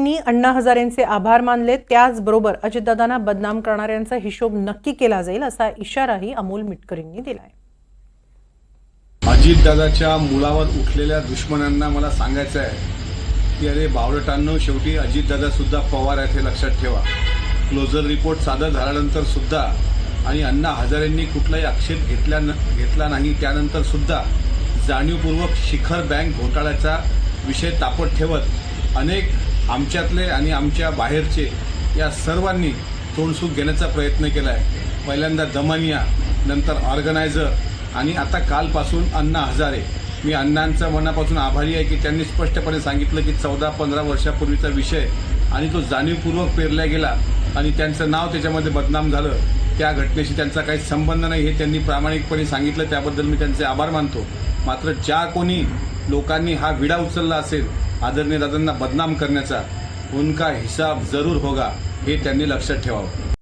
अण्णा हजारेंचे आभार मानले। त्याचबरोबर अजितदादांना बदनाम करणाऱ्यांचा हिशोब नक्की केला जाईल असा इशाराही अमोल मिटकरींनी दिलाय। अजितदादाच्या मुलावर उठलेल्या दुश्मनांना मला सांगायचं आहे की अरे बावळटांनो, शेवटी अजितदादा सुद्धा पवार आहेत हे लक्षात ठेवा। क्लोजर रिपोर्ट सादर झाल्यानंतर सुद्धा आणि अण्णा हजारेंनी कुठलाही आक्षेप घेतला नाही, त्यानंतर सुद्धा जाणीवपूर्वक शिखर बँक घोटाळ्याचा विषय तापत ठेवत अनेक आमच्यातले आणि आमच्या बाहेरचे या सर्वांनी तोंडसूक घेण्याचा प्रयत्न केला आहे। पहिल्यांदा दमनिया, नंतर ऑर्गनायझर आणि आता कालपासून अण्णा हजारे। मी अण्णांचा मनापासून आभारी आहे की त्यांनी स्पष्टपणे सांगितलं की 14-15 वर्षापूर्वीचा विषय आणि तो जाणीवपूर्वक पेरला गेला आणि त्यांचं नाव त्याच्यामध्ये बदनाम झालं, त्या घटनेशी त्यांचा काही संबंध नाही हे त्यांनी प्रामाणिकपणे सांगितलं। त्याबद्दल मी त्यांचे आभार मानतो। मात्र ज्या कोणी लोकांनी हा विडा उचलला असेल आदरणीय दादांना बदनाम करण्याचा, उनका हिसाब जरूर होगा हे त्यांनी लक्षात ठेवावं।